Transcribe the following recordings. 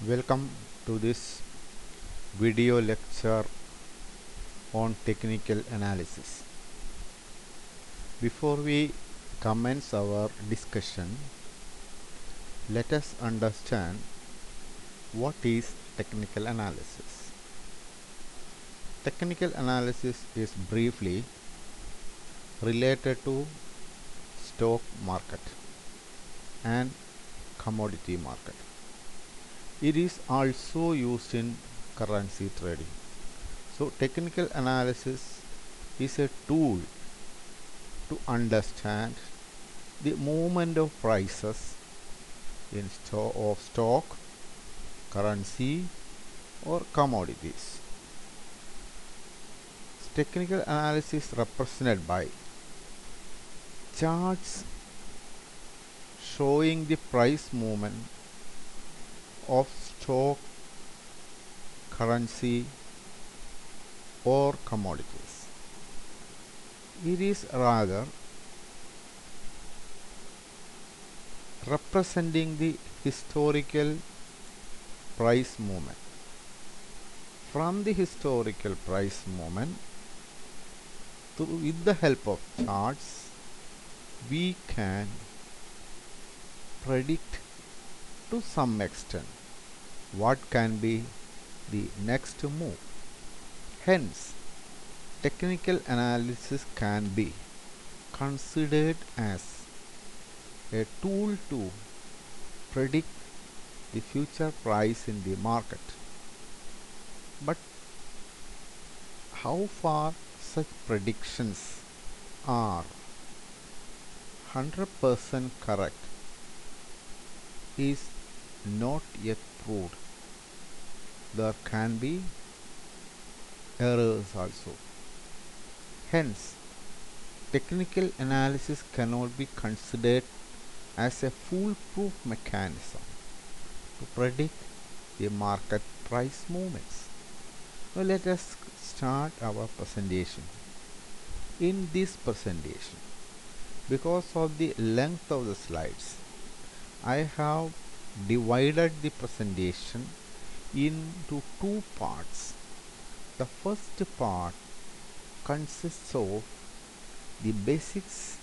Welcome to this video lecture on technical analysis. Before we commence our discussion, let us understand what is technical analysis. Technical analysis is briefly related to stock market and commodity market. It is also used in currency trading. So technical analysis is a tool to understand the movement of prices in stock, currency or commodities. Technical analysis represented by charts showing the price movement of stock, currency or commodities. It is rather representing the historical price movement. From the historical price movement, with the help of charts, we can predict to some extent what can be the next move. Hence, technical analysis can be considered as a tool to predict the future price in the market. But how far such predictions are 100% correct is not yet proved. There can be errors also. Hence, technical analysis cannot be considered as a foolproof mechanism to predict the market price movements. Now let us start our presentation. In this presentation, because of the length of the slides, I have divided the presentation into two parts. The first part consists of the basics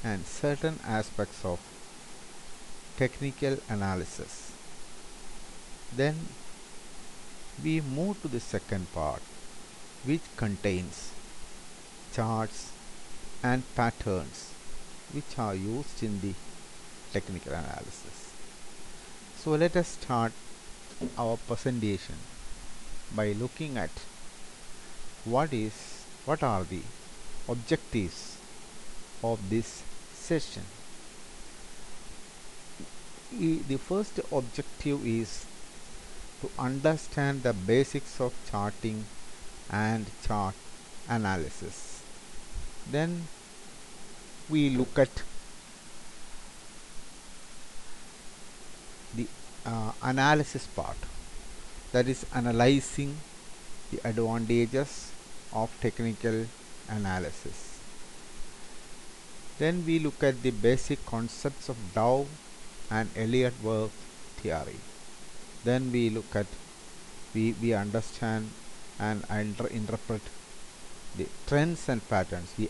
and certain aspects of technical analysis. Then we move to the second part, which contains charts and patterns which are used in the technical analysis. So let us start our presentation by looking at what are the objectives of this session. The first objective is to understand the basics of charting and chart analysis. Then we look at the analysis part, that is analyzing the advantages of technical analysis. Then we look at the basic concepts of Dow and Elliott-Wave theory. Then we look at we understand and interpret the trends and patterns. We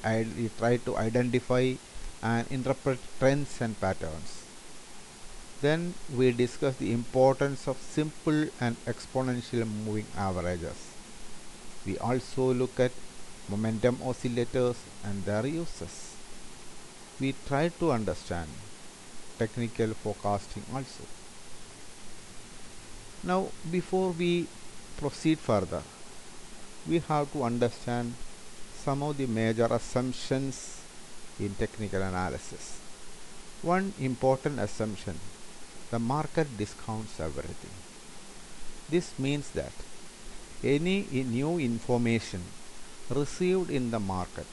try to identify and interpret trends and patterns. Then we discuss the importance of simple and exponential moving averages. We also look at momentum oscillators and their uses. We try to understand technical forecasting also. Now, before we proceed further, we have to understand some of the major assumptions in technical analysis. One important assumption: the market discounts everything. This means that any new information received in the market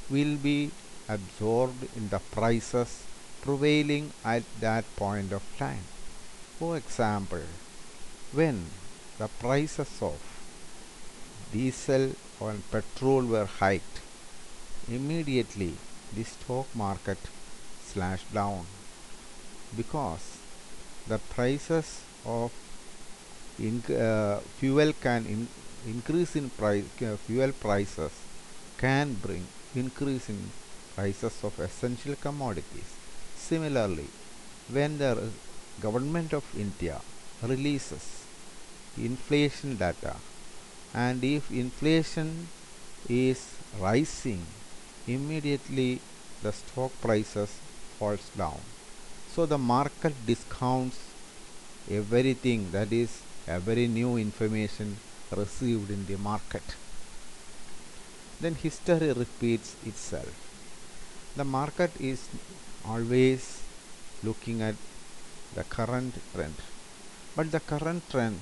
will be absorbed in the prices prevailing at that point of time. For example, when the prices of diesel and petrol were hiked, immediately the stock market slashed down because the prices of increase in price. Fuel prices can bring increase in prices of essential commodities. Similarly, when the government of India releases inflation data, and if inflation is rising, immediately the stock prices falls down. So the market discounts everything, that is every new information received in the market. Then history repeats itself. The market is always looking at the current trend, but the current trend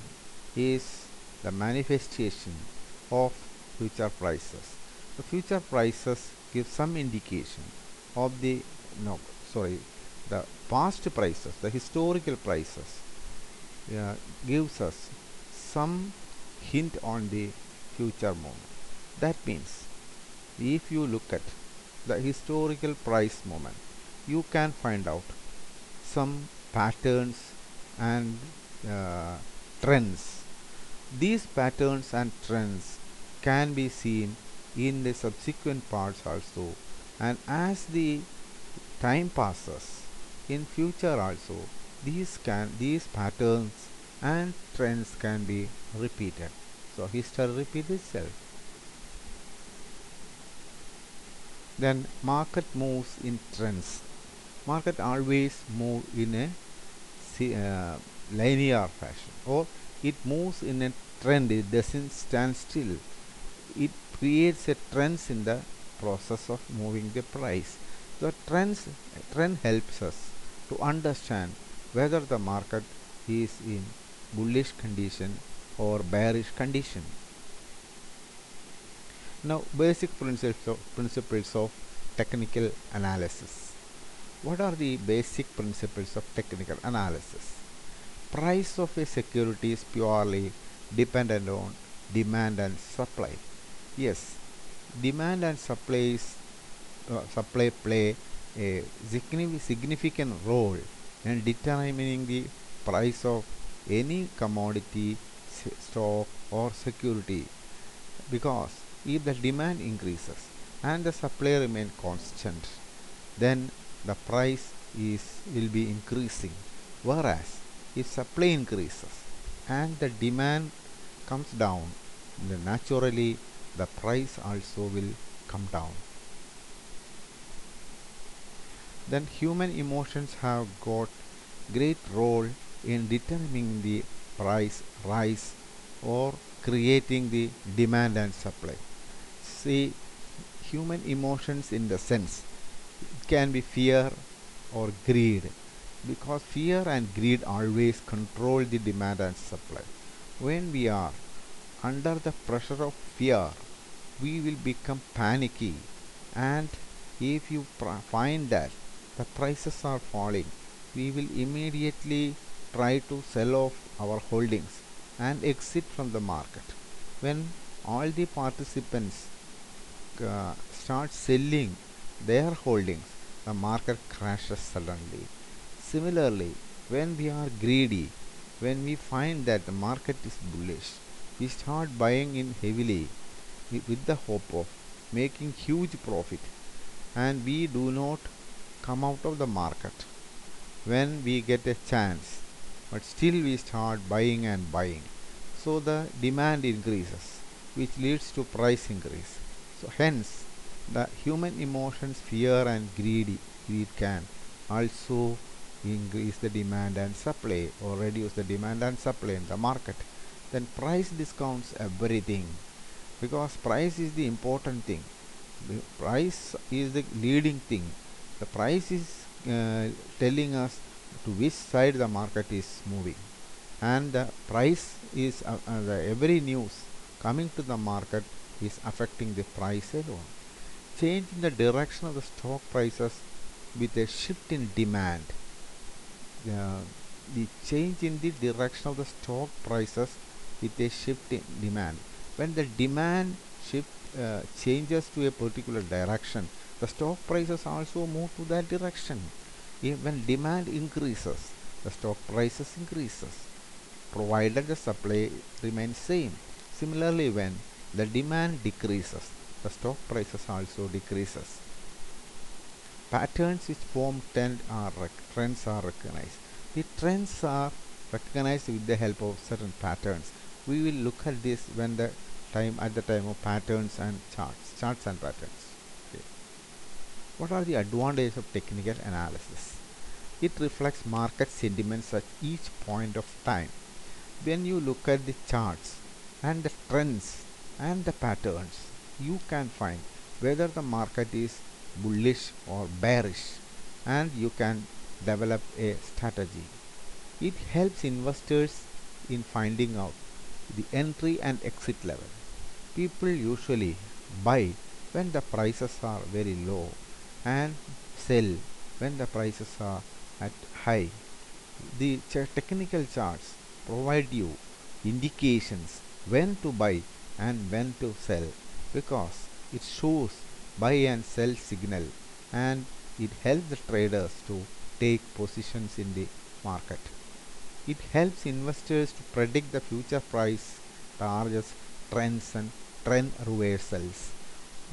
is the manifestation of future prices. The future prices give some indication of the no sorry the past prices, the historical prices gives us some hint on the future movement. That means if you look at the historical price movement, you can find out some patterns and uh, trends. These patterns and trends can be seen in the subsequent parts also, and as the time passes in future also, these patterns and trends can be repeated. So history repeats itself. Then market moves in trends. Market always move in a linear fashion, or it moves in a trend. It doesn't stand still. It creates a trends in the process of moving the price. The trend helps us to understand whether the market is in bullish condition or bearish condition. Now, basic principles of technical analysis. What are the basic principles of technical analysis? Price of a security is purely dependent on demand and supply. Yes, demand and supply play a significant role in determining the price of any commodity, stock, or security, because if the demand increases and the supply remains constant, then the price will be increasing. Whereas if supply increases and the demand comes down, then naturally the price also will come down. Then human emotions have got great role in determining the price rise or creating the demand and supply. See, human emotions in the sense it can be fear or greed, because fear and greed always control the demand and supply. When we are under the pressure of fear, we will become panicky, and if you find that the prices are falling, we will immediately try to sell off our holdings and exit from the market. When all the participants start selling their holdings, the market crashes suddenly. Similarly, when we are greedy, when we find that the market is bullish, we start buying in heavily with the hope of making huge profit, and we do not come out of the market when we get a chance, but still we start buying and buying. So the demand increases, which leads to price increase. So hence the human emotions, fear and greed can also increase the demand and supply or reduce the demand and supply in the market. Then price discounts everything, because price is the important thing. The price is the leading thing. The price is telling us to which side the market is moving, and the price is every news coming to the market is affecting the price alone. Change in the direction of the stock prices with a shift in demand. uh, the change in the direction of the stock prices with a shift in demand. When the demand shift changes to a particular direction, the stock prices also move to that direction. When demand increases, the stock prices increases. provided the supply remains same. Similarly, when the demand decreases, the stock prices also decreases. Patterns which form trends are recognized. The trends are recognized with the help of certain patterns. We will look at this when the time at the time of patterns and charts and patterns. Okay. What are the advantages of technical analysis? It reflects market sentiments at each point of time. When you look at the charts and the trends and the patterns, you can find whether the market is bullish or bearish, and you can develop a strategy. It helps investors in finding out the entry and exit level. People usually buy when the prices are very low and sell when the prices are at high. The technical charts provide you indications when to buy and when to sell, because it shows buy and sell signal, and it helps the traders to take positions in the market. It helps investors to predict the future price targets, trends and trend reversals.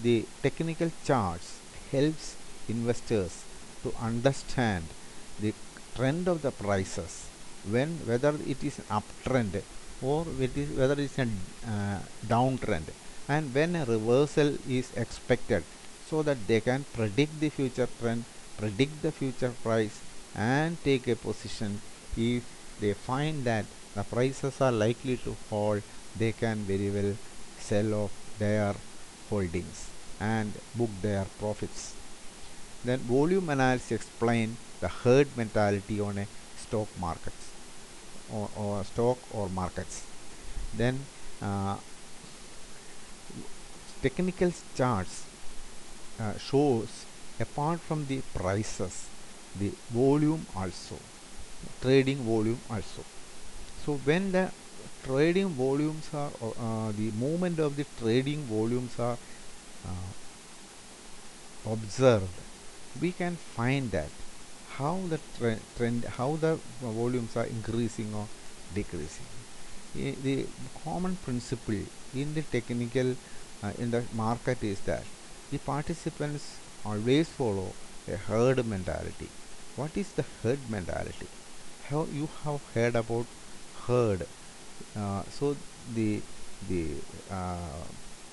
The technical charts helps investors to understand the trend of the prices, when whether it is an uptrend or whether it is a downtrend, and when a reversal is expected, so that they can predict the future trend, predict the future price, and take a position. If they find that the prices are likely to fall, they can very well sell off their holdings and book their profits. Then volume analysis explain the herd mentality on a stock markets, or stock or markets. Then uh, technical charts shows, apart from the prices, the volume also, trading volume also. So when the trading volumes are the movement of the trading volumes are observed, we can find that how the trend, how the volumes are increasing or decreasing. The common principle in the technical in the market is that the participants always follow a herd mentality. What is the herd mentality? How you have heard about herd? So the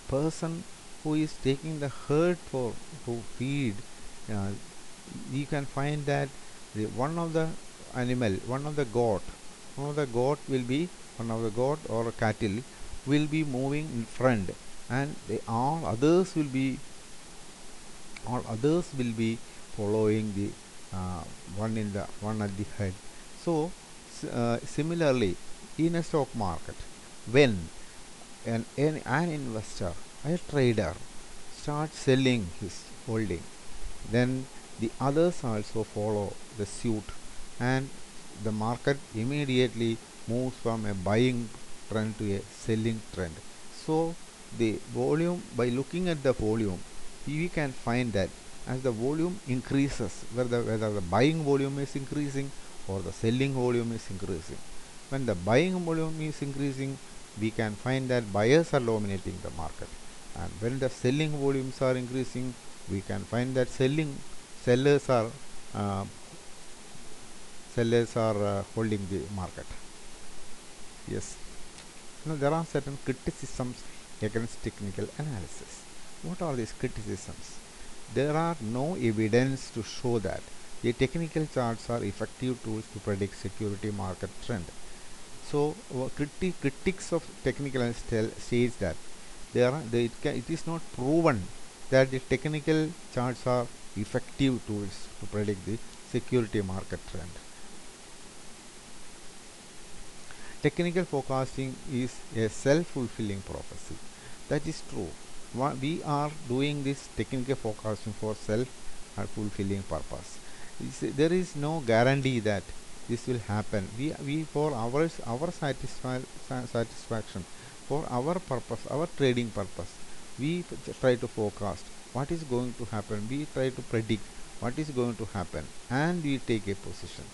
person who is taking the herd for to feed, uh, you can find that one of the animal, one of the goat will be, one of the goat or cattle will be moving in front, and all others will be following the uh, one at the head. So similarly, in a stock market, when an investor, a trader, starts selling his holding, then the others also follow the suit, and the market immediately moves from a buying trend to a selling trend. So the volume, by looking at the volume, we can find that as the volume increases, whether the buying volume is increasing or the selling volume is increasing. When the buying volume is increasing, we can find that buyers are dominating the market, and when the selling volumes are increasing, we can find that sellers are uh, holding the market. Yes. Now there are certain criticisms against technical analysis. What are these criticisms? There are no evidence to show that the technical charts are effective tools to predict security market trend. So critics of technical analysis says that it is not proven that the technical charts are effective tools to predict the security market trend. Technical forecasting is a self-fulfilling prophecy. That is true. We are doing this technical forecasting for self-fulfilling purpose. There is no guarantee that this will happen. We for our satisfaction, for our purpose, our trading purpose, we try to forecast what is going to happen. We try to predict what is going to happen, and we take a position.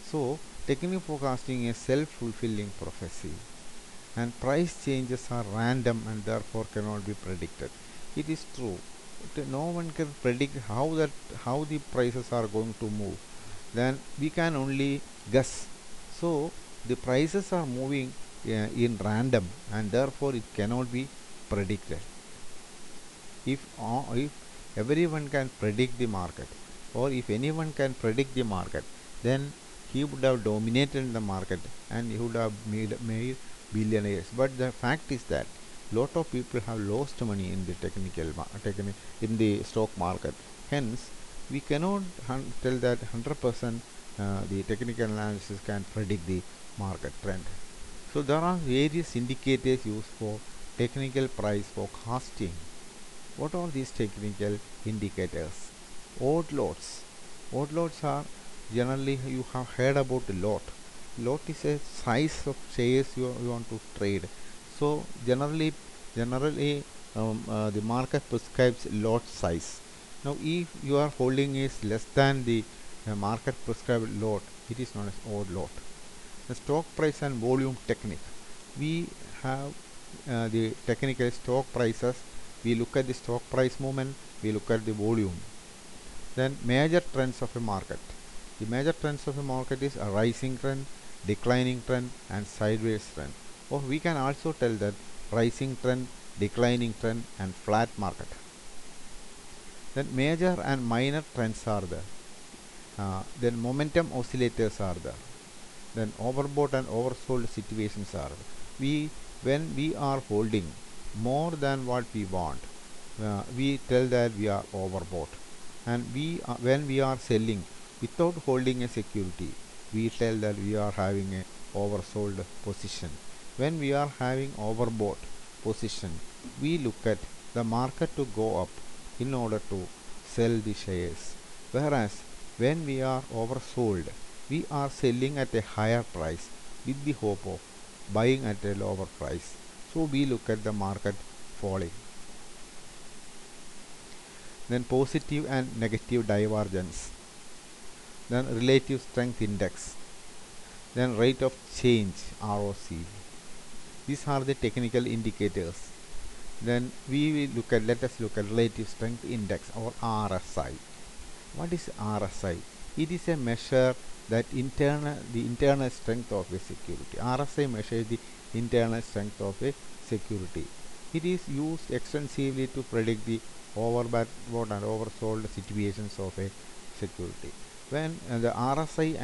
So Technical forecasting is self-fulfilling prophecy, and price changes are random and therefore cannot be predicted. It is true. No one can predict how the prices are going to move. Then we can only guess. So the prices are moving in random, and therefore it cannot be predicted. If everyone can predict the market, or if anyone can predict the market, then he would have dominated the market and he would have made billionaires. But the fact is that lot of people have lost money in the in the stock market. Hence we cannot tell that 100% the technical analysis can predict the market trend. So there are various indicators used for technical price forecasting. What are these technical indicators? Odd lots. Odd lots are generally, you have heard about lot. Lot is a size of shares you want to trade. So generally, the market prescribes lot size. Now, if your holding is less than the market prescribed lot, it is known as odd lot. The stock price and volume technique. We have the technical stock prices. We look at the stock price movement, we look at the volume. Then major trends of a market. The major trends of a market is a rising trend, declining trend, and sideways trend. Or we can also tell that rising trend, declining trend, and flat market. Then major and minor trends are there. Then momentum oscillators are there. Then overbought and oversold situations are there. When we are holding more than what we want, we tell that we are overbought. And when we are selling without holding a security, we tell that we are having a oversold position. When we are having overbought position, we look at the market to go up in order to sell the shares. Whereas when we are oversold, we are selling at a higher price with the hope of buying at a lower price. So we look at the market falling. Then positive and negative divergence. Then relative strength index. Then rate of change, ROC. These are the technical indicators. Then let us look at relative strength index, or RSI. What is RSI? It is a measure that the internal strength of a security. RSI measures the internal strength of a security. It is used extensively to predict the overbought and oversold situations of a security. When the RSI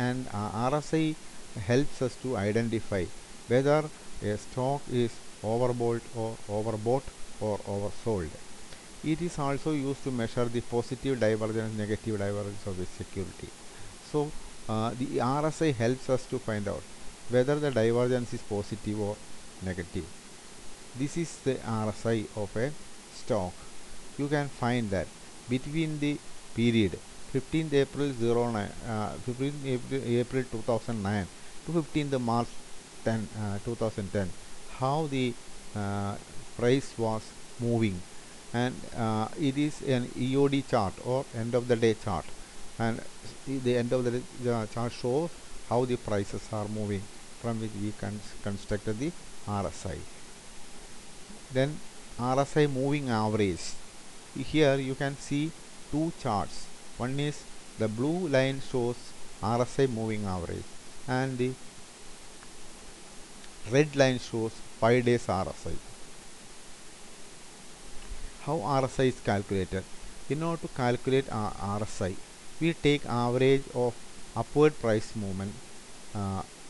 helps us to identify whether a stock is overbought or oversold. It is also used to measure the positive divergence, negative divergence of a security. So the RSI helps us to find out whether the divergence is positive or negative. This is the RSI of a stock. You can find that between the period 15th April 15th April 2009 to 15th March 2010, how the price was moving. And it is an EOD chart, or end of the day chart, and the end of the day chart shows how the prices are moving, from which we constructed the RSI. Then RSI moving average. Here you can see two charts. One is the blue line shows RSI moving average, and the red line shows 5 days RSI. How RSI is calculated? In order to calculate RSI, we take average of upward price movement,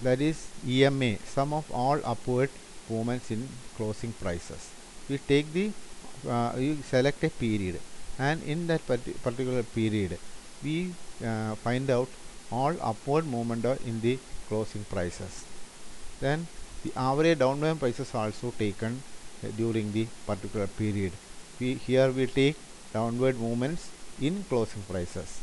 that is EMA, sum of all upward movements in closing prices. We take you select a period, and in that particular period we find out all upward movement in the closing prices. Then the average downward prices are also taken during the particular period. Here we take downward movements in closing prices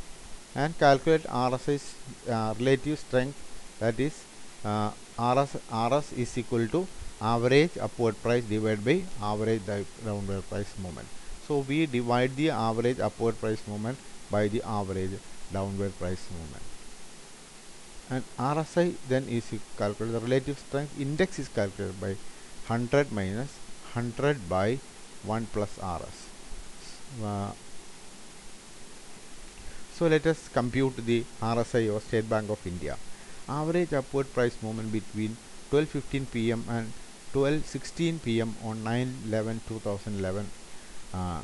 and calculate RSI's relative strength, that is RS is equal to average upward price divided by average downward price movement. So we divide the average upward price movement by the average downward price movement. And RSI then is calculated, the relative strength index is calculated by 100 minus 100 by 1 plus RS. Uh, so let us compute the RSI or State Bank of India. Average upward price movement between 12:15 p.m. and 12:16 p.m. on 9/11/2011. Uh,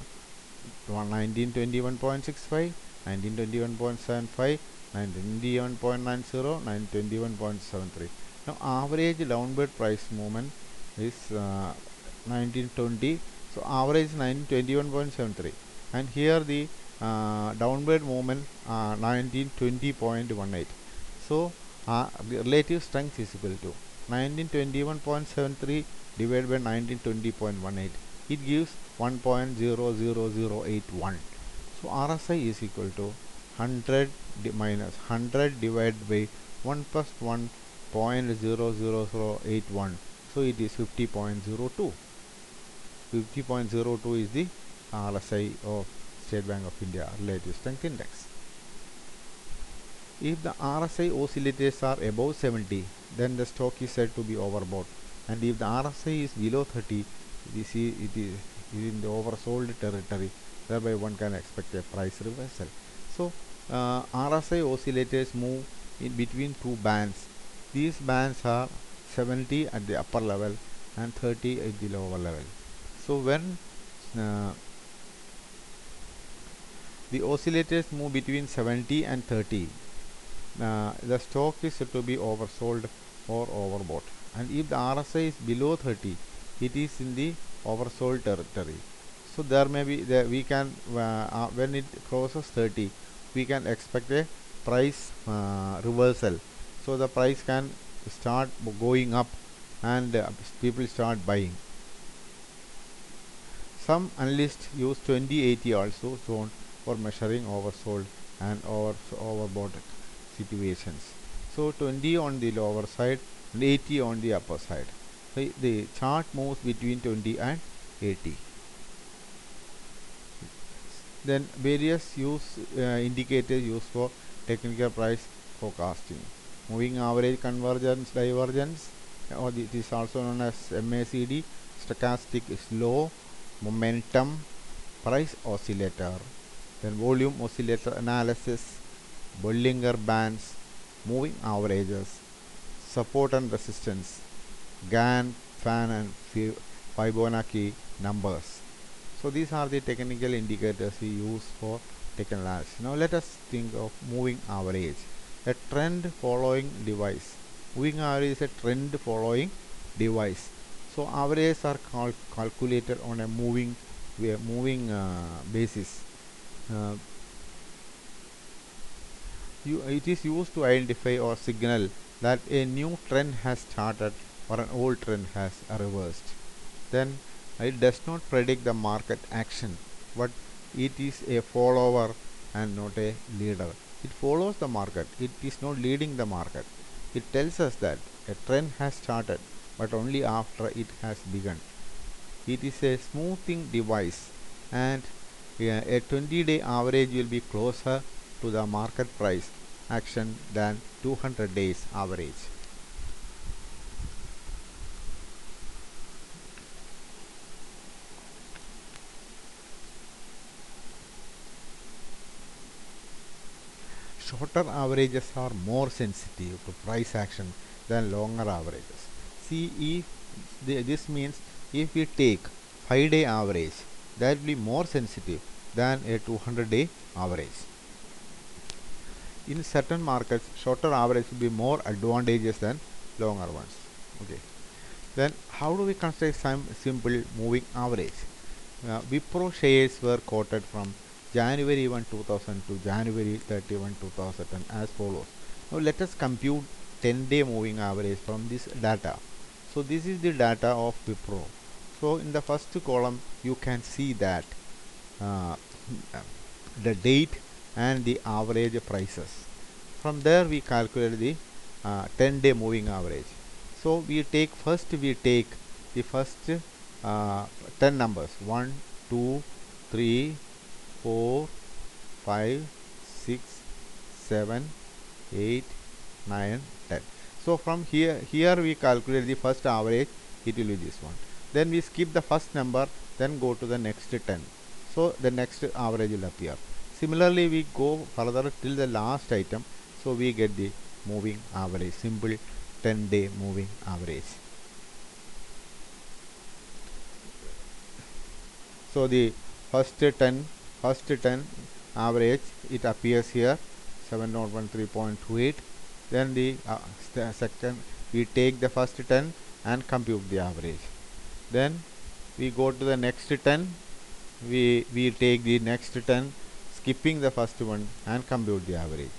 1921.65, 1921.75, 1921.90, 921.73. Now average downward price movement is 1920. So average is 1921.73, and here the downward movement 1920.18. So the relative strength is equal to 1921.73 divided by 1920.18. It gives 1.00081. So RSI is equal to 100 minus 100 divided by 1 plus 1.00081. So it is 50.02. 50.02 is the RSI of State Bank of India relative strength index. If the RSI oscillators are above 70, then the stock is said to be overbought. And if the RSI is below 30, we see it is in the oversold territory. Thereby one can expect a price reversal. So RSI oscillators move in between two bands. These bands are 70 at the upper level and 30 at the lower level. So when the oscillators move between 70 and 30, the stock is said to be oversold or overbought. And if the RSI is below 30, it is in the oversold territory. So there may be we can when it crosses 30, we can expect a price reversal. So the price can start going up, and people start buying. Some analysts use 2080 also zone for measuring oversold and overbought situations. So 20 on the lower side and 80 on the upper side. The chart moves between 20 and 80. Then various indicators used for technical price forecasting. Moving average, convergence, divergence, or it is also known as MACD, stochastic slow, momentum, price oscillator, then volume oscillator analysis, Bollinger Bands, moving averages, support and resistance, Gann, Fan and Fibonacci numbers. So these are the technical indicators we use for technical analysis. Now let us think of moving average, a trend following device. Moving average is a trend following device. So averages are calculated on a moving basis. It is used to identify or signal that a new trend has started or an old trend has reversed. Then it does not predict the market action, but it is a follower and not a leader. It follows the market, it is not leading the market. It tells us that a trend has started, but only after it has begun. It is a smoothing device, and a 20-day average will be closer to the market price action than 200 days average. Shorter averages are more sensitive to price action than longer averages. See, if this means if we take 5-day average, that will be more sensitive than a 200-day average. In certain markets, shorter average will be more advantageous than longer ones. Okay. Then how do we construct some simple moving average? Wipro shares were quoted from January 1, 2000 to January 31, 2010 as follows. Now let us compute 10-day moving average from this data. So this is the data of Wipro. So in the first column you can see that the date and the average prices. From there we calculate the 10-day moving average. So we take the first 10 numbers 1, 2, 3, 4, 5, 6, 7, 8, 9, 10. So from here we calculate the first average, it will be this one. Then we skip the first number, then go to the next 10. So the next average will appear. Similarly, we go further till the last item, so we get the moving average, simple 10-day moving average. So the first 10 average, it appears here 713.28. Then the second, we take the first 10 and compute the average. Then we go to the next 10, we take the next 10, skipping the first one, and compute the average.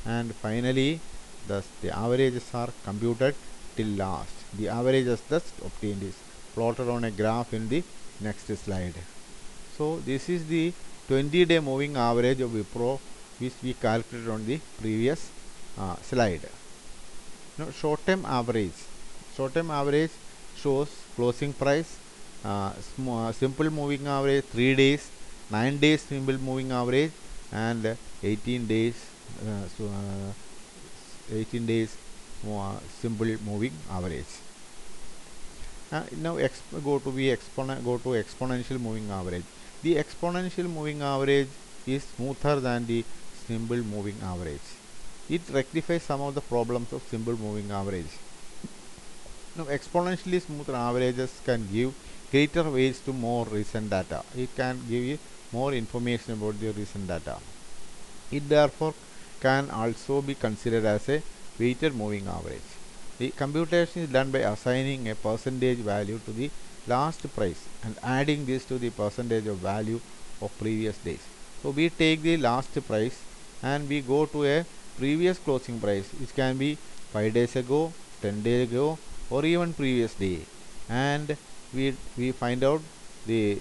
And finally, thus the averages are computed till last. The averages thus obtained is plotted on a graph in the next slide. So this is the 20-day moving average of Wipro, which we calculated on the previous slide. Now short-term average. Short-term average shows closing price, simple moving average 3 days, 9 days simple moving average, and 18 days 18 days simple moving average. Now go to exponential moving average. The exponential moving average is smoother than the simple moving average. It rectifies some of the problems of simple moving average. Now exponentially smooth averages can give greater weights to more recent data. It can give you more information about the recent data. It therefore can also be considered as a weighted moving average. The computation is done by assigning a percentage value to the last price and adding this to the percentage of value of previous days. So we take the last price and we go to a previous closing price, which can be 5 days ago, 10 days ago, or even previous day, and we find out the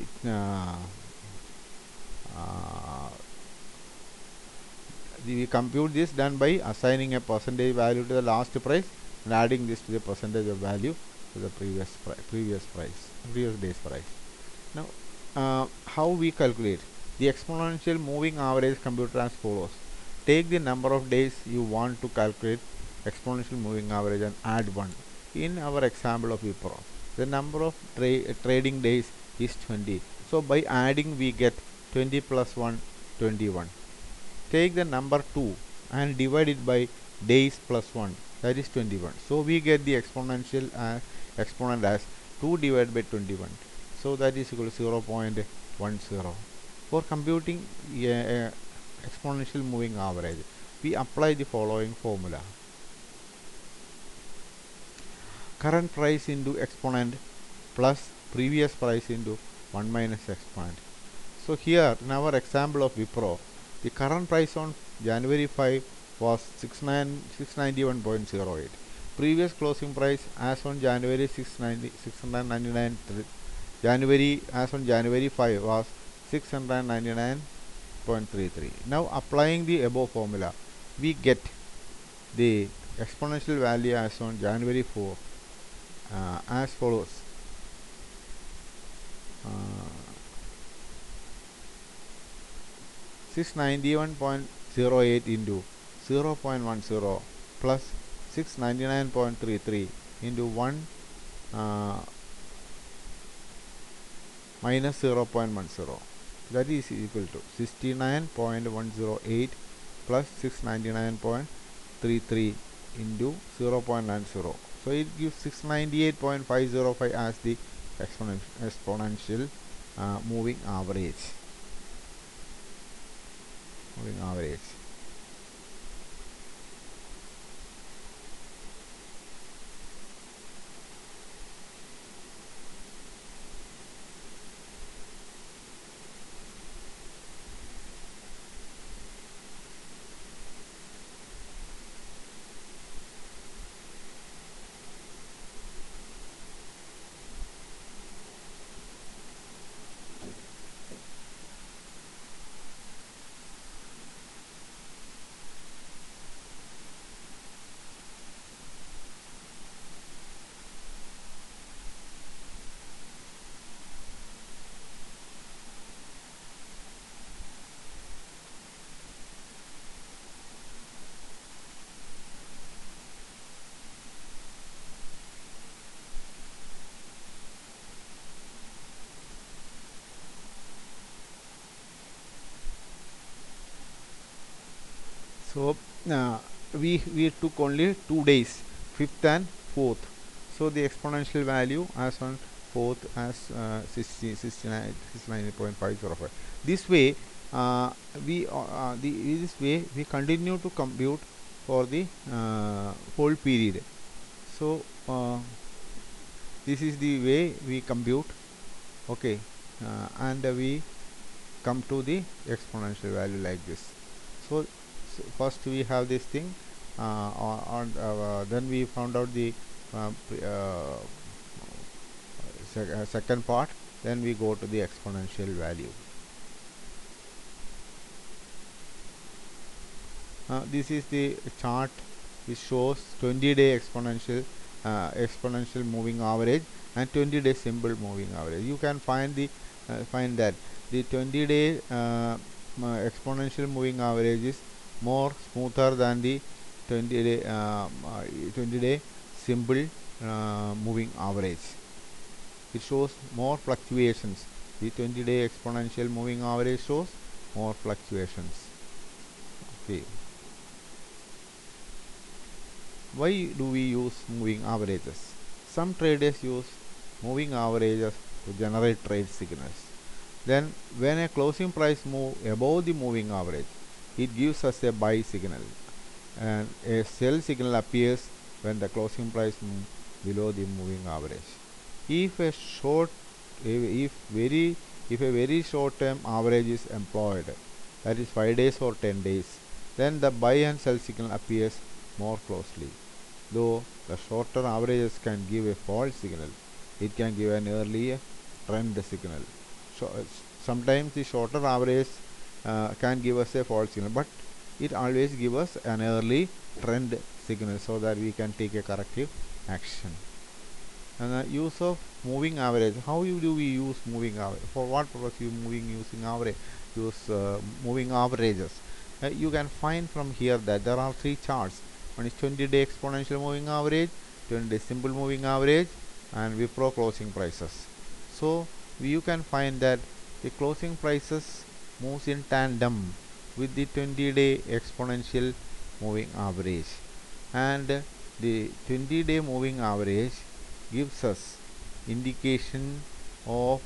we compute this done by assigning a percentage value to the last price and adding this to the percentage of value to the previous day's price. Now how we calculate the exponential moving average computed as follows. Take the number of days you want to calculate exponential moving average and add 1. In our example of Wipro, the number of trading days is 20. So by adding we get 20 plus 1, 21. Take the number 2 and divide it by days plus 1, that is 21. So we get the exponential exponent as 2 divided by 21. So that is equal to 0.10. For computing exponential moving average, we apply the following formula. Current price into exponent plus previous price into 1 minus exponent. So here in our example of Wipro, the current price on January 5 was 691.08. Previous closing price as on January 699, January as on January 5 was 699.33. Now applying the above formula, we get the exponential value as on January 4 as follows. 691.08 into 0.10 plus 699.33 into 1 minus 0.10, that is equal to 69.108 plus 699.33 into 0.90. So it gives 698.505 as the exponential moving average. So we took only 2 days, 5th and 4th. So the exponential value as on 4th as 69.505. This way this way we continue to compute for the whole period. So this is the way we compute. Okay, and we come to the exponential value like this. So, first we have this thing, then we found out the second part, then we go to the exponential value. This is the chart which shows 20-day exponential moving average and 20-day simple moving average. You can find find that the 20-day exponential moving average is more smoother than the 20-day 20-day simple moving average. It shows more fluctuations. The 20-day exponential moving average shows more fluctuations. Okay. Why do we use moving averages? Some traders use moving averages to generate trade signals. Then when a closing price moves above the moving average, it gives us a buy signal, and a sell signal appears when the closing price moves below the moving average. If a short if very if a very short term average is employed, that is 5 days or 10 days, then the buy and sell signal appears more closely. Though the shorter averages can give a false signal, it can give an early trend signal. So sometimes the shorter average can give us a false signal, but it always gives us an early trend signal so that we can take a corrective action. And the use of moving average. How do we use moving average? For what purpose you using average? Use moving averages. You can find from here that there are three charts. One is 20-day exponential moving average, 20-day simple moving average, and Wipro closing prices. So you can find that the closing prices moves in tandem with the 20-day exponential moving average, and the 20-day moving average gives us indication of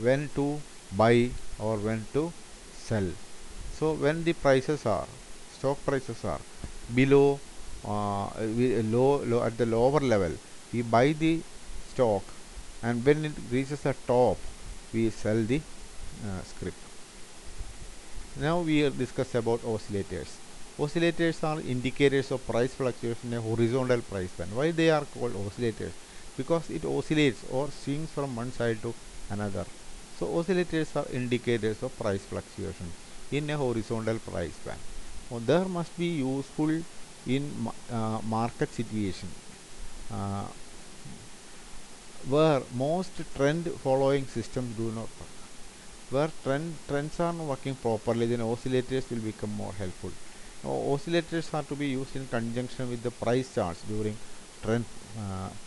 when to buy or when to sell. So when the stock prices are below low at the lower level, we buy the stock, and when it reaches the top, we sell the script. Now we discuss about oscillators. Oscillators are indicators of price fluctuation in a horizontal price band. Why they are called oscillators? Because it oscillates or swings from one side to another. So oscillators are indicators of price fluctuation in a horizontal price band. Well, there must be useful in market situation uh, where most trend following systems do not work. Where trends are not working properly, then oscillators will become more helpful. Now, oscillators are to be used in conjunction with the price charts during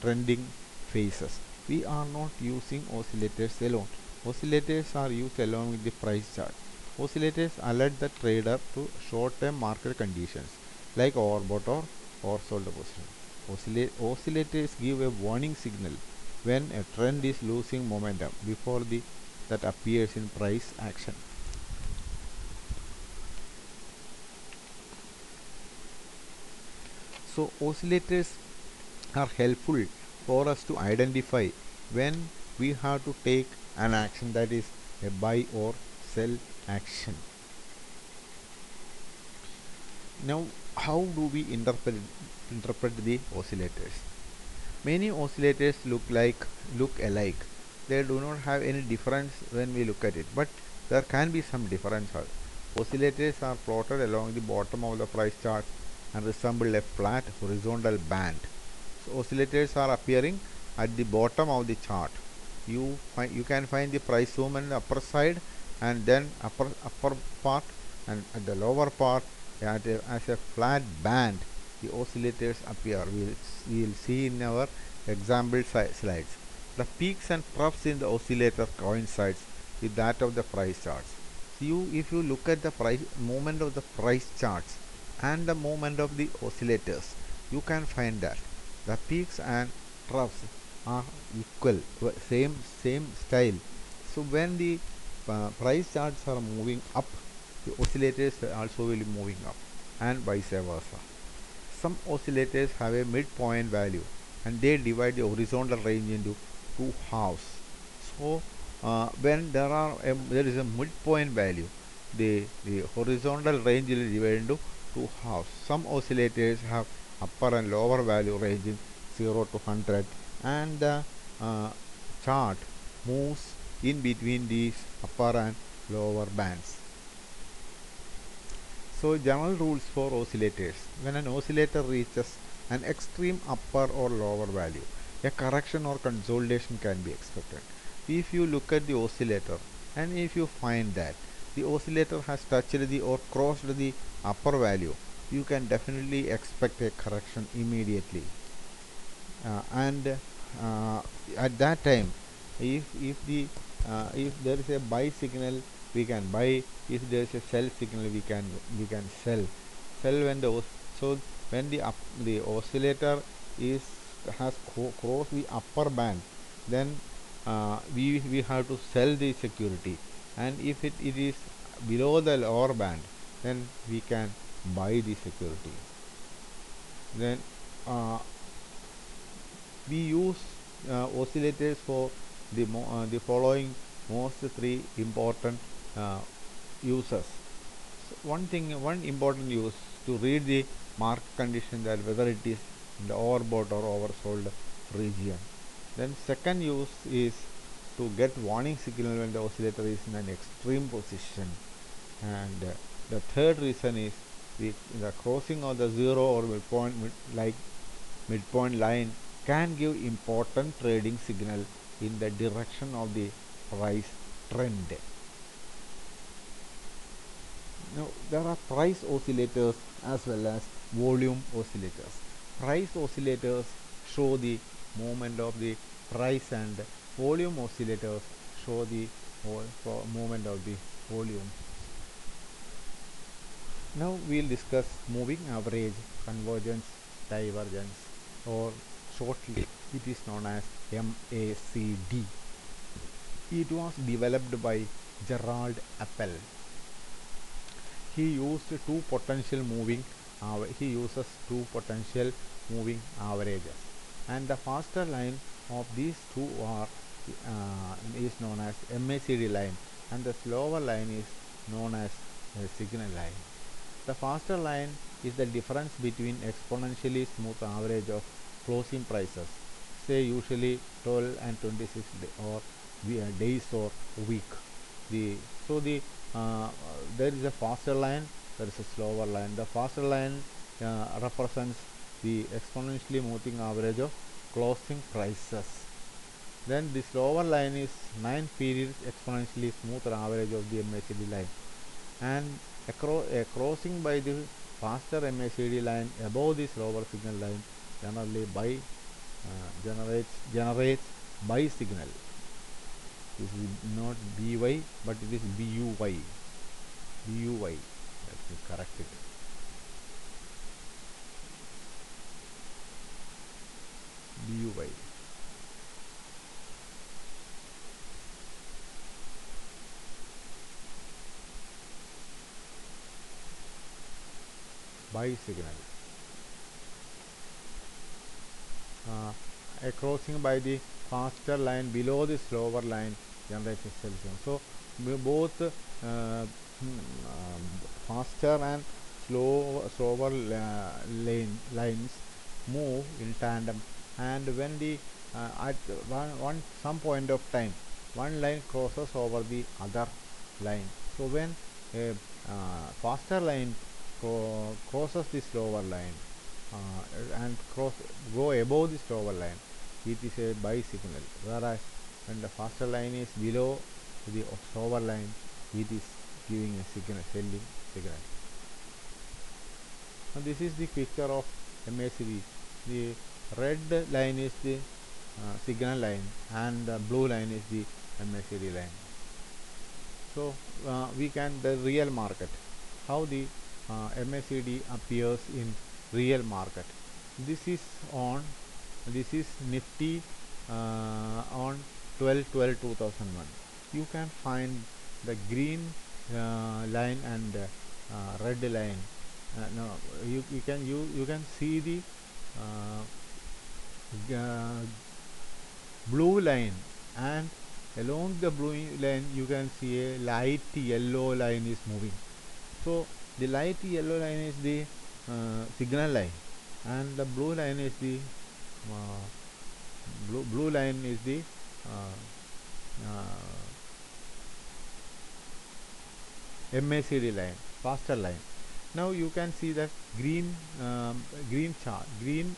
trending phases. We are not using oscillators alone. Oscillators are used along with the price chart. Oscillators alert the trader to short-term market conditions like overbought or oversold position. Oscillators give a warning signal when a trend is losing momentum before that appears in price action. So oscillators are helpful for us to identify when we have to take an action, that is a buy or sell action. Now how do we interpret the oscillators? Many oscillators look alike. They do not have any difference when we look at it, but there can be some difference. Oscillators are plotted along the bottom of the price chart and resemble a flat horizontal band. So oscillators are appearing at the bottom of the chart. You can find the price movement in the upper side, and then upper part, and at the lower part as a flat band the oscillators appear. We will see in our example slides. The peaks and troughs in the oscillator coincides with that of the price charts. if you look at the price movement of the price charts and the movement of the oscillators, you can find that the peaks and troughs are equal, same style. So when the price charts are moving up, the oscillators also will be moving up, and vice versa. Some oscillators have a midpoint value, and they divide the horizontal range into two halves. So when there is a midpoint value, the horizontal range will divide into two halves. Some oscillators have upper and lower value ranging 0 to 100, and the uh, chart moves in between these upper and lower bands. So general rules for oscillators. When an oscillator reaches an extreme upper or lower value, a correction or consolidation can be expected. If you look at the oscillator and if you find that the oscillator has touched the or crossed the upper value, you can definitely expect a correction immediately. And at that time, if there is a buy signal, we can buy. If there is a sell signal, we can sell when so when the oscillator is has crossed the upper band, then we have to sell the security, and if it is below the lower band, then we can buy the security. Then uh, we use oscillators for the following most three important uh, uses. So one important use to read the market condition, that whether it is in the overbought or oversold region. Then second use is to get warning signal when the oscillator is in an extreme position. And the third reason is the crossing of the zero or midpoint line can give important trading signal in the direction of the price trend. Now there are price oscillators as well as volume oscillators. Price oscillators show the movement of the price, and volume oscillators show the movement of the volume. Now we'll discuss moving average, convergence, divergence, or shortly it is known as MACD. It was developed by Gerald Appel. He used two potential moving he uses two potential moving averages, and the faster line of these two are is known as MACD line, and the slower line is known as signal line. The faster line is the difference between exponentially smooth average of closing prices, say usually 12 and 26 or days or week. The so the there is a faster line, there is a slower line. The faster line represents the exponentially moving average of closing prices. Then the slower line is 9 periods exponentially smoother average of the MACD line, and a crossing by the faster MACD line above the slower signal line generally generates buy signal. This is not BY, but it is BUY. BUY. Let me correct it. BUY. Buy signal. A crossing by the faster line below the slower line generates a sell signal. So both faster and slower lines move in tandem, and when the at one some point of time one line crosses over the other line. So when a faster line crosses the slower line and go above the slower line, it is a buy signal, whereas when the faster line is below the slower line, it is giving a signal, selling signal. Now this is the picture of MACD. The red line is the signal line, and the blue line is the MACD line. So we can the real market, how the MACD appears in real market. This is on this is Nifty on 12/12/2001. You can find the green line and red line. No, you can see the uh, blue line, and along the blue line you can see a light yellow line is moving. So the light yellow line is the signal line, and the blue line is the uh, blue line is the uh, MACD line, faster line. Now you can see that green chart, green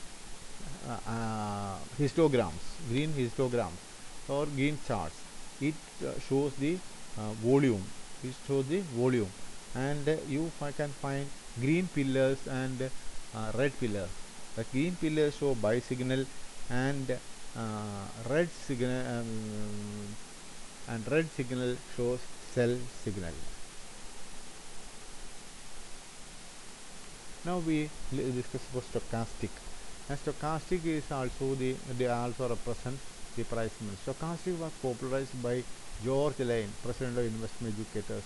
histograms or green charts. It shows the volume. It shows the volume, and you can find green pillars and red pillars. The green pillars show buy signal, and red signal red signal shows sell signal. Now we discuss about stochastic. And stochastic is also they also represent the price movement. Stochastic was popularized by George Lane, President of Investment Educators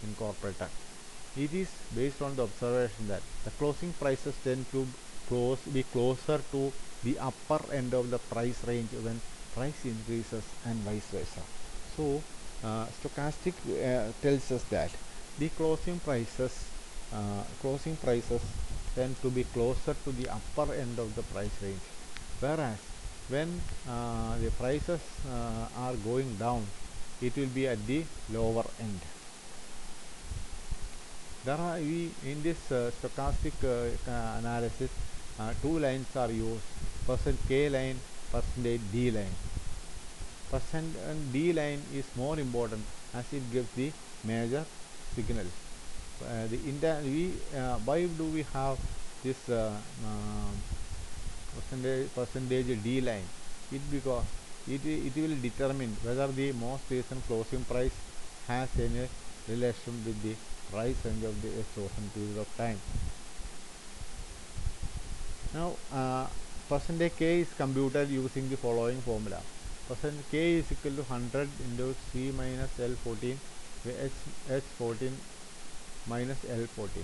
Incorporated. It is based on the observation that the closing prices tend to be closer to the upper end of the price range when price increases and vice versa. So, stochastic tells us that the closing prices tend to be closer to the upper end of the price range, whereas when the prices are going down, it will be at the lower end. There are we in this stochastic analysis, two lines are used: percent K line, percentage D line. Percent and D line is more important as it gives the major signal. Why do we have this percentage D line? Because it will determine whether the most recent closing price has any relation with the price range of the chosen period of time. Now, percentage K is computed using the following formula. Percent K is equal to 100 into C minus L14, where H14 minus L14.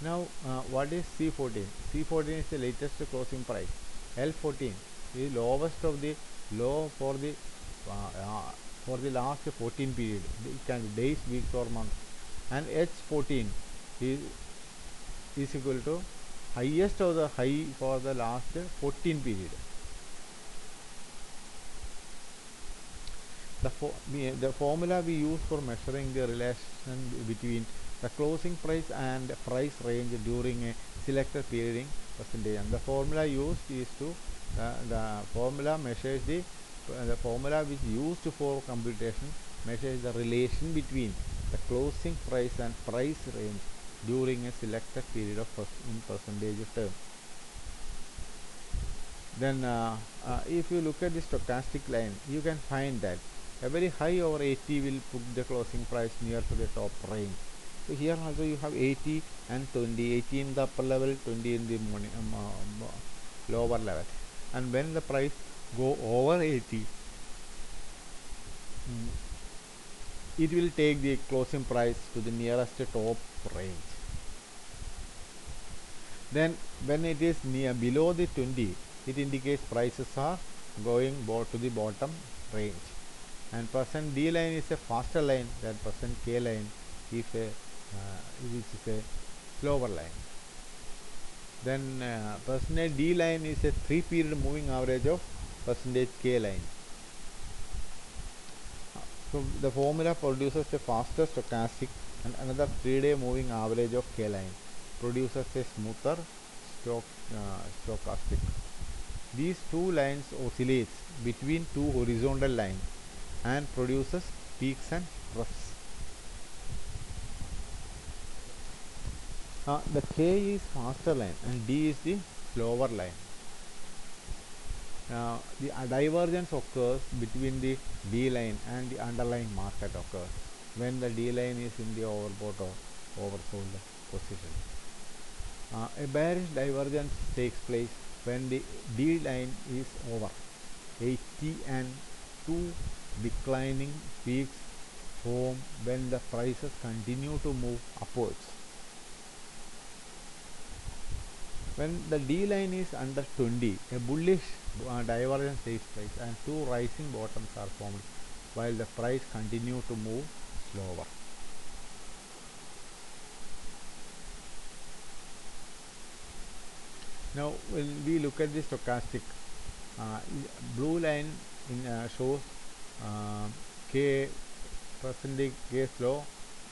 Now, what is C14? C14 is the latest closing price. L14 is lowest of the low for the last 14 period. It can be days, weeks, or months. And H14 is equal to highest of the high for the last 14 period. The formula we use for measuring the relation between the closing price and price range during a selected period in percentage, and the formula used is to the formula measures the formula which used for computation measures the relation between the closing price and price range during a selected period of in percentage term. Then if you look at the stochastic line, you can find that a very high over 80 will put the closing price near to the top range. So here also you have 80 and 20, 80 in the upper level, 20 in the lower level. And when the price go over 80, it will take the closing price to the nearest top range. Then when it is below the 20, it indicates prices are going to the bottom range. And percent D line is a faster line than percent K line is which is a slower line. Then percentage D line is a 3-period moving average of percentage K line. So the formula produces a faster stochastic, and another 3-day moving average of K line produces a smoother stochastic. These two lines oscillate between two horizontal lines and produces peaks and troughs. The K is faster line and D is the slower line. The divergence occurs between the D line and the underlying market occurs. when the D line is in the overbought or oversold position. A bearish divergence takes place when the D line is over 80 and two declining peaks form when the prices continue to move upwards. When the D line is under 20, a bullish divergence takes place and two rising bottoms are formed while the price continue to move slower. Now when we look at the stochastic, blue line shows uh, K percentage K slow,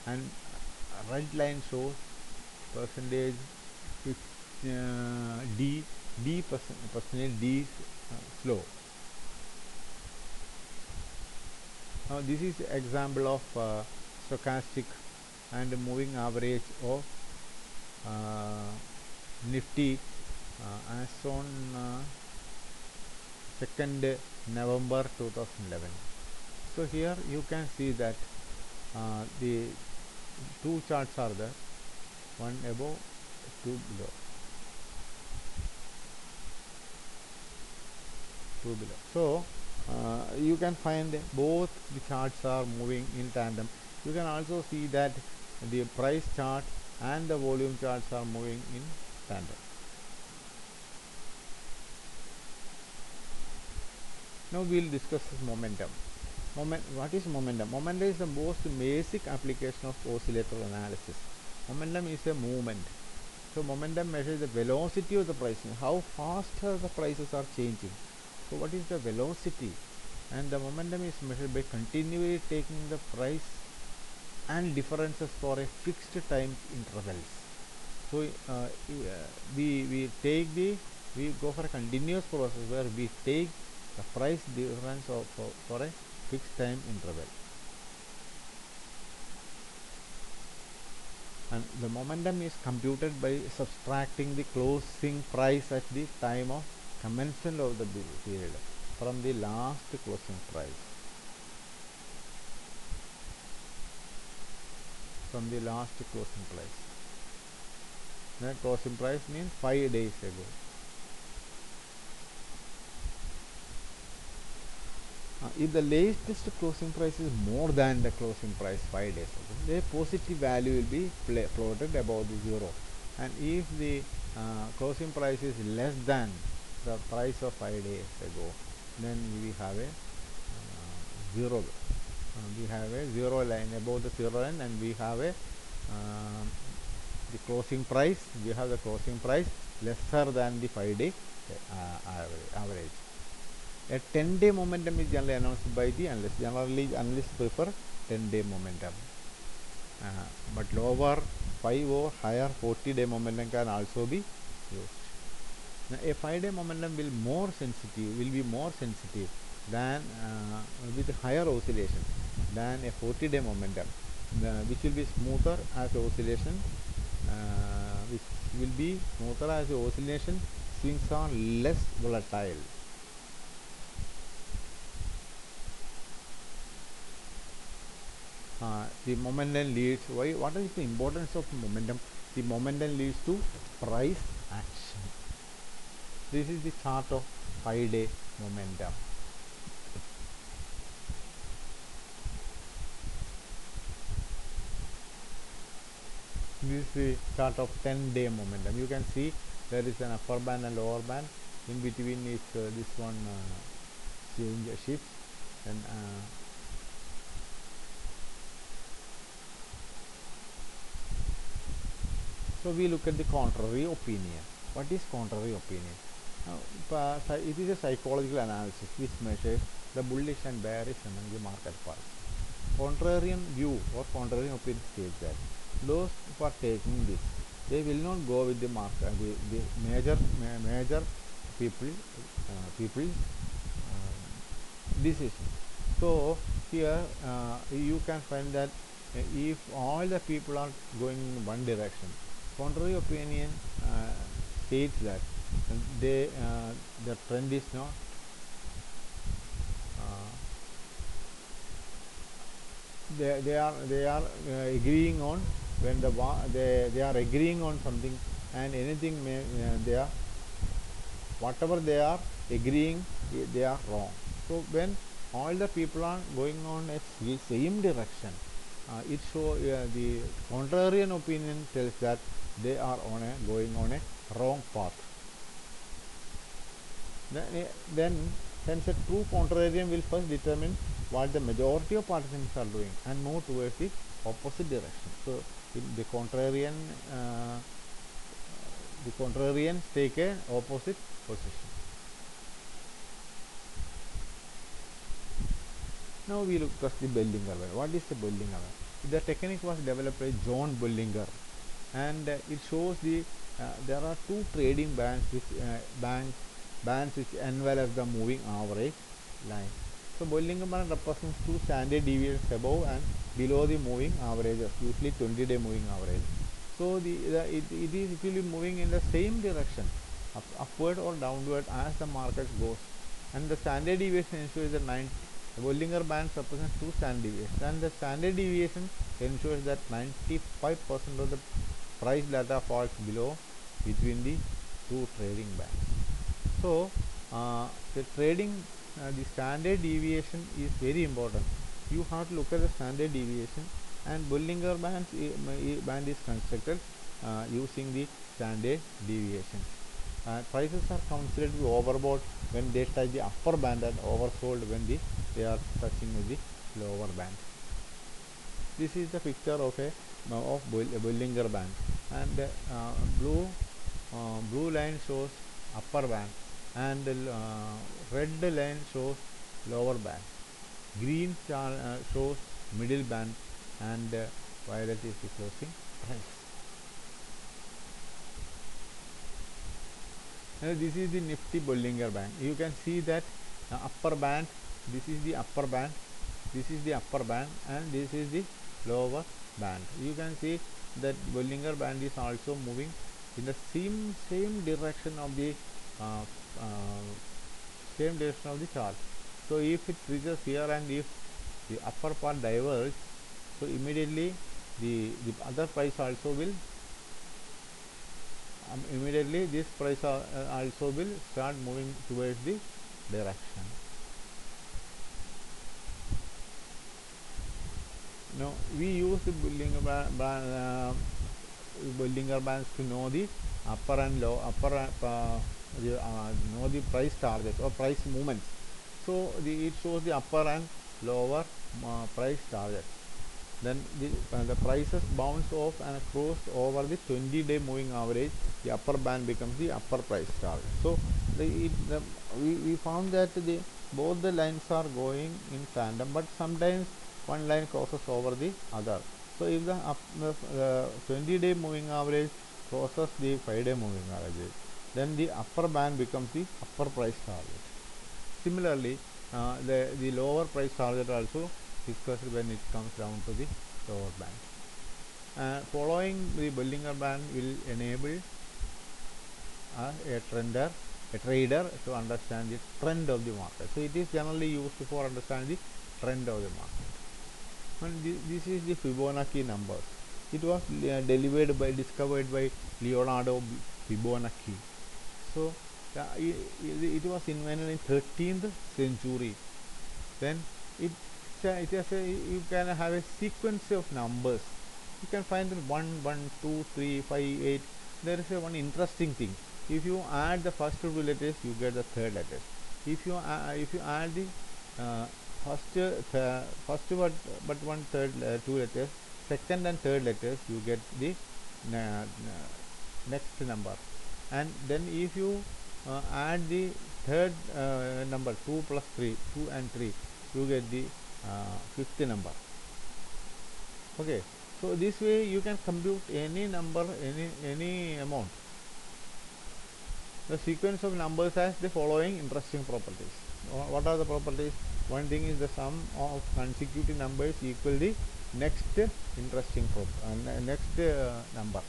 and red line shows percentage D percentage D slow. Now this is example of stochastic and moving average of Nifty as on 2nd November 2011. So here you can see that the two charts are there, one above, two below, So you can find both the charts are moving in tandem. You can also see that the price chart and the volume charts are moving in tandem. Now we will discuss momentum. What is momentum? Momentum is the most basic application of oscillator analysis. Momentum is a movement. So momentum measures the velocity of the pricing, how faster the prices are changing. So what is the velocity? And the momentum is measured by continually taking the price and differences for a fixed time intervals. So we go for a continuous process where we take the price difference for a fixed time interval. And the momentum is computed by subtracting the closing price at the time of commencement of the period from the last closing price. The closing price means 5 days ago. If the latest closing price is more than the closing price 5 days ago, the positive value will be plotted above the zero. And if the closing price is less than the price of 5 days ago, then we have a zero. We have a zero line above the zero line, and we have a the closing price. We have the closing price lesser than the 5-day average. A 10-day momentum is generally announced by the analyst. Generally, analysts prefer 10-day momentum. But lower 5 or higher 40-day momentum can also be used. Now, a 5-day momentum will be more sensitive than with higher oscillation than a 40-day momentum, which will be smoother as oscillation. Swings are less volatile. The momentum leads. What is the importance of momentum? The momentum leads to price action. This is the chart of 5-day momentum. This is the chart of 10-day momentum. You can see there is an upper band and lower band. In between is this one shifts, and so we look at the contrary opinion. What is contrary opinion? It is a psychological analysis which measures the bullish and bearish among the market parts. Contrarian view or contrarian opinion states that those who are taking this, they will not go with the market, the major people decision. So here you can find that if all the people are going in one direction, contrary opinion states that the trend is not. Uh, they are agreeing on when they are agreeing on something, and anything they are whatever they are agreeing, they are wrong. So when all the people are going on a same direction, it show the contrarian opinion tells that they are going on a wrong path. Then hence a true contrarian will first determine what the majority of participants are doing and move towards the opposite direction. So the uh, contrarians take a opposite position. Now we look at the Bollinger Band. What is the Bollinger Band? The technique was developed by John Bollinger, and it shows there are two trading bands which envelop the moving average line. So Bollinger Band represents two standard deviations above and below the moving averages, usually 20-day moving average. So it will be moving in the same direction, upward or downward as the market goes, and the standard deviation ensures that the Bollinger Bands represents two standard deviations, and the standard deviation ensures that 95% of the price data falls below between the two trading bands. So the standard deviation is very important. You have to look at the standard deviation, and Bollinger band is constructed using the standard deviation. Prices are considered to be overbought when they touch the upper band and oversold when they are touching with the lower band. This is the picture of a Bollinger band, and blue line shows upper band, and red line shows lower band. Green shows middle band, and violet is the closing price. Now this is the Nifty Bollinger Band. You can see that upper band, this is the upper band, this is the upper band, and this is the lower band. You can see that Bollinger Band is also moving in the same direction of the uh, uh, chart. So if it reaches here, and if the upper part diverges, so immediately the other price also will immediately this price also will start moving towards the direction. Now we use the Bollinger bands to know the upper and low know the price targets or price movements. So it shows the upper and lower price targets. Then the prices bounce off and cross over the 20-day moving average. The upper band becomes the upper price target. So we found that both the lines are going in tandem, but sometimes one line crosses over the other. So if the 20-day moving average crosses the 5-day moving average, then the upper band becomes the upper price target. Similarly, the lower price target also discussed when it comes down to the lower band. Following the Bollinger Band will enable a trader to understand the trend of the market. So it is generally used for understanding the trend of the market. And this is the Fibonacci numbers. It was discovered by Leonardo Fibonacci. So it was invented in 13th century. Then it you can have a sequence of numbers. You can find 1, 1, 2, 3, 5, 8. There is one interesting thing. If you add the first two letters, you get the third letter. If you add the first but one third two letters, second and third letters, you get the next number. And then if you add the third number, 2 plus 3, 2 and 3, you get the fifth number. Okay, so this way you can compute any number, any amount. The sequence of numbers has the following interesting properties. What are the properties? One thing is the sum of consecutive numbers equal the next number.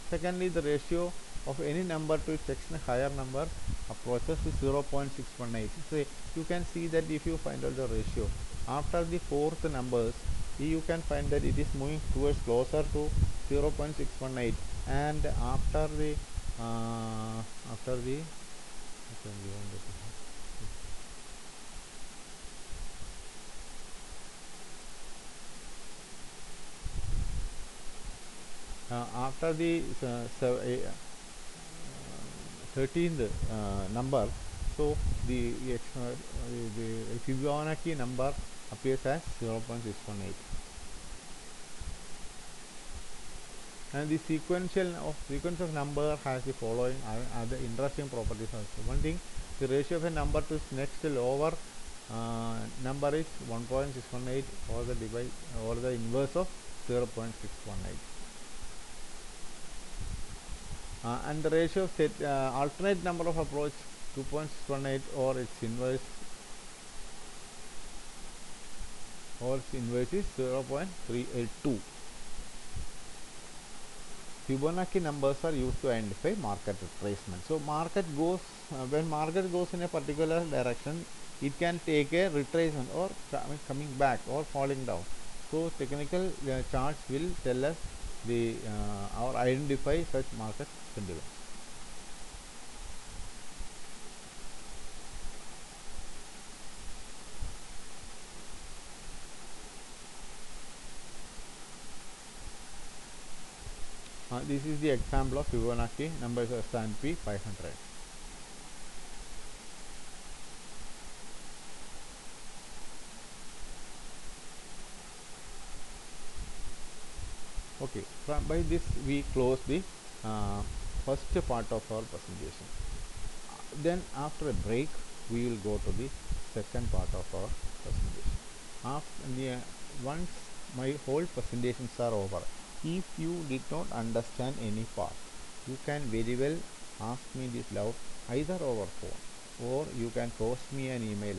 Secondly, the ratio of any number to its next higher number approaches to 0.618. So you can see that if you find out the ratio after the fourth numbers, you can find that it is moving towards closer to 0.618, and after the after the 13th number, so the Fibonacci number appears as 0.618, and the sequence of number has the following other interesting properties also. One thing, the ratio of a number to its next lower number is 1.618, or the divide or the inverse of 0.618. And the ratio of alternate number of approach 2.618, or its inverse is 0.382. Fibonacci numbers are used to identify market retracement. So when market goes in a particular direction, it can take a retracement, or coming back or falling down. So technical charts will tell us the or identify such market sentiments. This is the example of Fibonacci numbers of S&P 500. Okay, by this we close the uh, first part of our presentation. Then after a break, we will go to the second part of our presentation. Once my whole presentations are over, if you did not understand any part, you can very well ask me this doubt either over phone, or you can post me an email,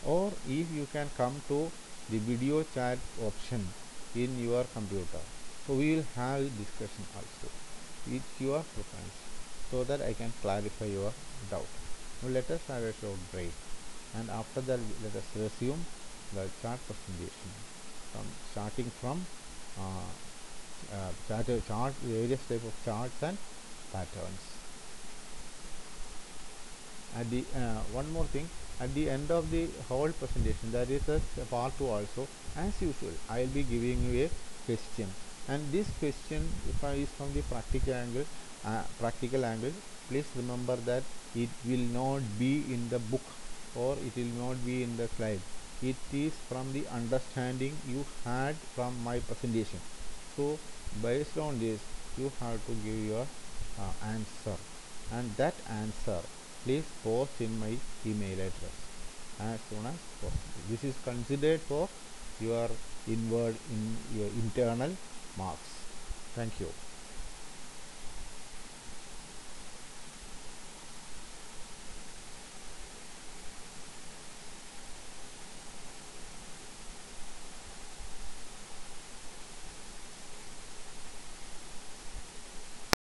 or if you can come to the video chat option in your computer. So we will have discussion also. It's your preference, so that I can clarify your doubt. Now let us have a short break, and after that let us resume the chart presentation, starting from various type of charts and patterns. At the one more thing, at the end of the whole presentation, there is a part 2 also. As usual, I will be giving you a question, and this question, if I is from the practical angle, please remember that it will not be in the book, or it will not be in the slide. It is from the understanding you had from my presentation. So based on this, you have to give your answer, and that answer please post in my email address as soon as possible. This is considered for your your internal marks. Thank you.